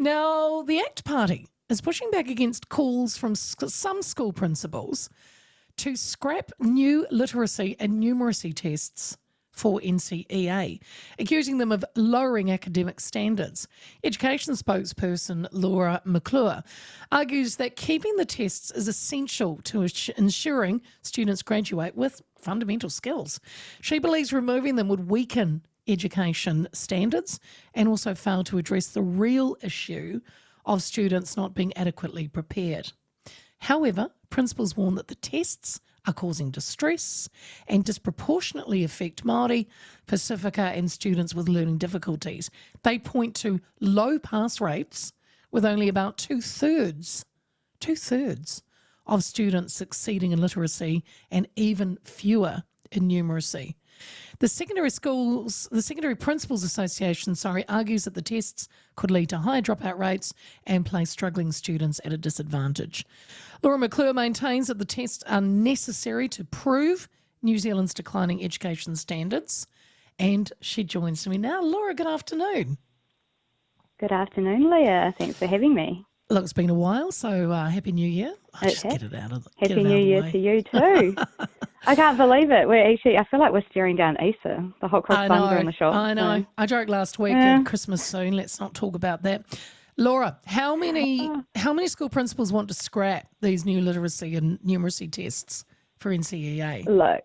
Now, the ACT Party is pushing back against calls from some school principals to scrap new literacy and numeracy tests for NCEA, accusing them of lowering academic standards. Education spokesperson Leah McClure argues that keeping the tests is essential to ensuring students graduate with fundamental skills. She believes removing them would weaken education standards and also fail to address the real issue of students not being adequately prepared. However, principals warn that the tests are causing distress and disproportionately affect Māori, Pacifica and students with learning difficulties. They point to low pass rates with only about two-thirds of students succeeding in literacy and even fewer in numeracy. The Secondary Principals Association, argues that the tests could lead to high dropout rates and place struggling students at a disadvantage. Leah McClure maintains that the tests are necessary to prove New Zealand's declining education standards, and she joins me now. Laura, good afternoon. Good afternoon, Leah. Thanks for having me. Look, it's been a while, so Happy New Year. Get it out of the Happy New Year to you too. I can't believe it. I feel like we're staring down Easter. The hot cross buns are in the shop. I know. So. I joked last week at Christmas soon. Let's not talk about that. Laura, how many school principals want to scrap these new literacy and numeracy tests for NCEA? Look,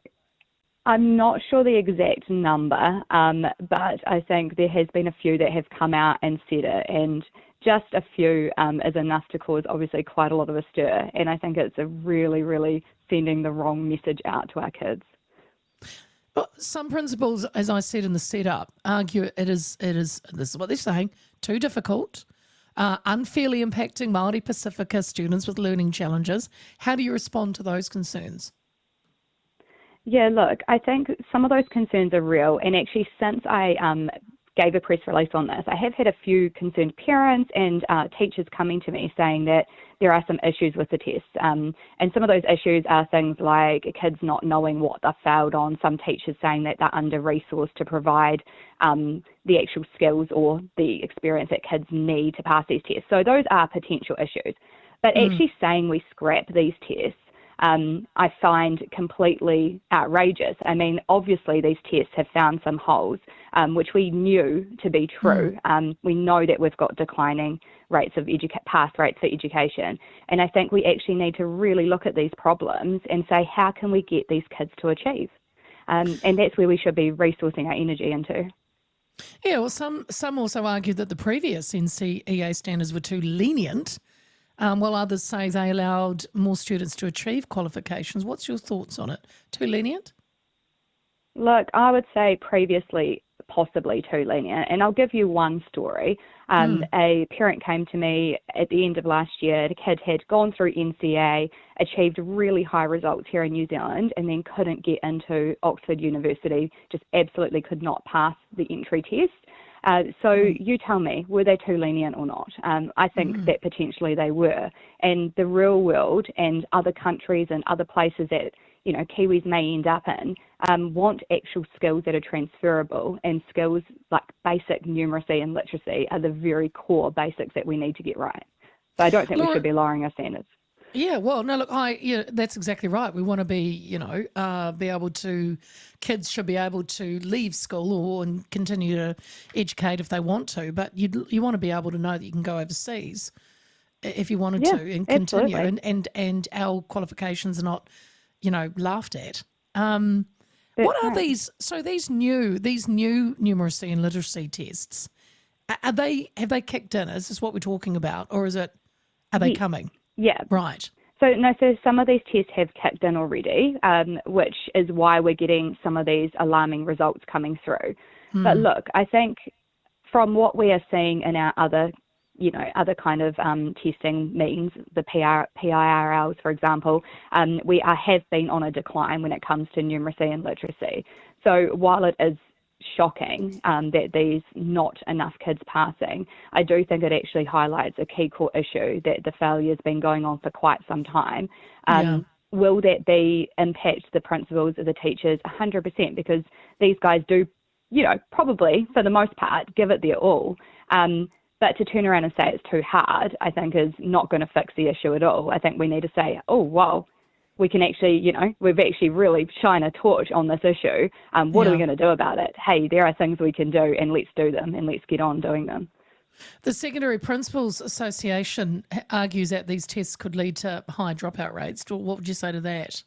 I'm not sure the exact number, but I think there has been a few that have come out and said it, and just a few is enough to cause obviously quite a lot of a stir, and I think it's a really, really sending the wrong message out to our kids. Well, some principals, as I said in the setup, argue it is this is what they're saying, too difficult, unfairly impacting Māori Pacifica students with learning challenges. How do you respond to those concerns? Yeah, look, I think some of those concerns are real, and actually since I gave a press release on this, I have had a few concerned parents and teachers coming to me saying that there are some issues with the tests. And some of those issues are things like kids not knowing what they've failed on, some teachers saying that they're under-resourced to provide the actual skills or the experience that kids need to pass these tests. So those are potential issues. But actually saying we scrap these tests, I find completely outrageous. I mean, obviously these tests have found some holes, which we knew to be true. We know that we've got declining rates of pass rates for education. And I think we actually need to really look at these problems and say, how can we get these kids to achieve? And that's where we should be resourcing our energy into. Yeah, well, some also argue that the previous NCEA standards were too lenient, while others say they allowed more students to achieve qualifications. What's your thoughts on it? Too lenient? Look, I would say previously possibly too lenient. And I'll give you one story. A parent came to me at the end of last year. The kid had gone through NCEA, achieved really high results here in New Zealand, and then couldn't get into Oxford University, just absolutely could not pass the entry test. So you tell me, were they too lenient or not? I think that potentially they were. And the real world and other countries and other places that, you know, Kiwis may end up in want actual skills that are transferable, and skills like basic numeracy and literacy are the very core basics that we need to get right. So I don't think we should be lowering our standards. Yeah, well, no, look, that's exactly right. We want to be, be able to, kids should be able to leave school and continue to educate if they want to, but you want to be able to know that you can go overseas if you wanted to and continue, and our qualifications are not, laughed at. What are these? So these new numeracy and literacy tests, have they kicked in? Is this what we're talking about, or are they coming? Yeah. Right. So some of these tests have kicked in already, which is why we're getting some of these alarming results coming through. But look, I think from what we are seeing in our other kind of testing means, the PIRLs, for example, we have been on a decline when it comes to numeracy and literacy. So while it is shocking that there's not enough kids passing, I do think it actually highlights a key core issue that the failure has been going on for quite some time. Will that impact the principals or the teachers? 100%, because these guys do, probably for the most part give it their all. But to turn around and say it's too hard, I think is not going to fix the issue at all. I think we need to say, oh, wow, we can actually, we've actually really shine a torch on this issue. What are we going to do about it? Hey, there are things we can do, and let's do them, and let's get on doing them. The Secondary Principals Association argues that these tests could lead to high dropout rates. What would you say to that?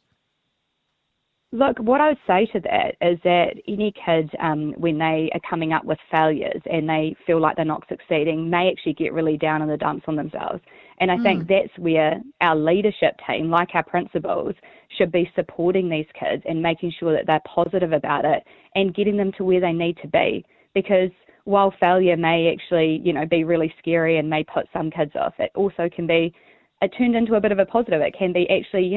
Look, what I would say to that is that any kid, when they are coming up with failures and they feel like they're not succeeding, may actually get really down in the dumps on themselves. And I think that's where our leadership team, like our principals, should be supporting these kids and making sure that they're positive about it and getting them to where they need to be. Because while failure may actually, be really scary and may put some kids off, it also can be turned into a bit of a positive. It can be actually,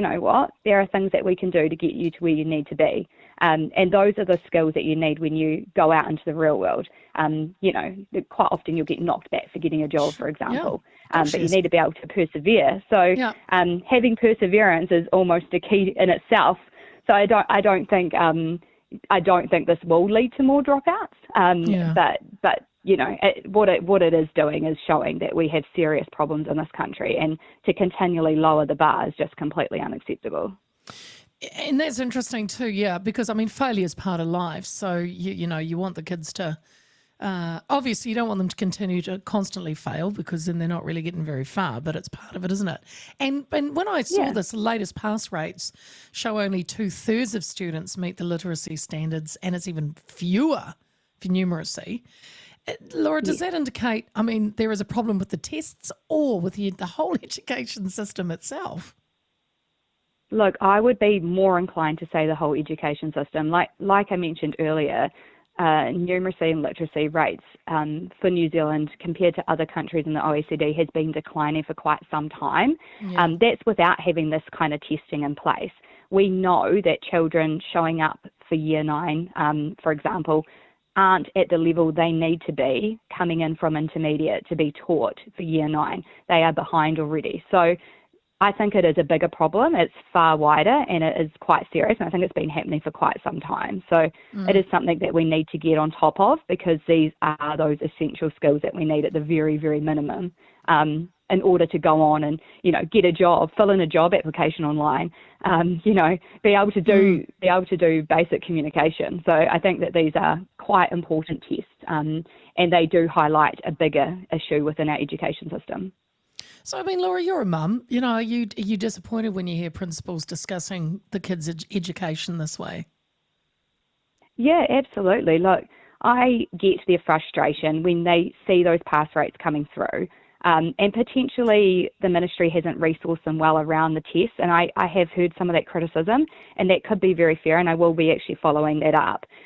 there are things that we can do to get you to where you need to be. And those are the skills that you need when you go out into the real world. Quite often you'll get knocked back for getting a job, for example, but you need to be able to persevere. So having perseverance is almost a key in itself. So I don't think this will lead to more dropouts. But what it is doing is showing that we have serious problems in this country, and to continually lower the bar is just completely unacceptable. And that's interesting too, because failure is part of life. So you want the kids to obviously you don't want them to continue to constantly fail, because then they're not really getting very far. But it's part of it, isn't it? And when I saw this latest pass rates show only 2/3 of students meet the literacy standards, and it's even fewer for numeracy. Laura, does that indicate, there is a problem with the tests or with the whole education system itself? Look, I would be more inclined to say the whole education system. Like I mentioned earlier, numeracy and literacy rates for New Zealand compared to other countries in the OECD has been declining for quite some time. That's without having this kind of testing in place. We know that children showing up for Year 9, for example, aren't at the level they need to be coming in from intermediate to be taught for Year 9. They are behind already. So I think it is a bigger problem. It's far wider, and it is quite serious, and I think it's been happening for quite some time. So it is something that we need to get on top of, because these are those essential skills that we need at the very, very minimum in order to go on and, get a job, fill in a job application online, be able to do basic communication. So I think that these are quite important tests, and they do highlight a bigger issue within our education system. So, Laura, you're a mum. Are you disappointed when you hear principals discussing the kids' education this way? Yeah, absolutely. Look, I get their frustration when they see those pass rates coming through. And potentially the ministry hasn't resourced them well around the tests. And I have heard some of that criticism, and that could be very fair, and I will be actually following that up.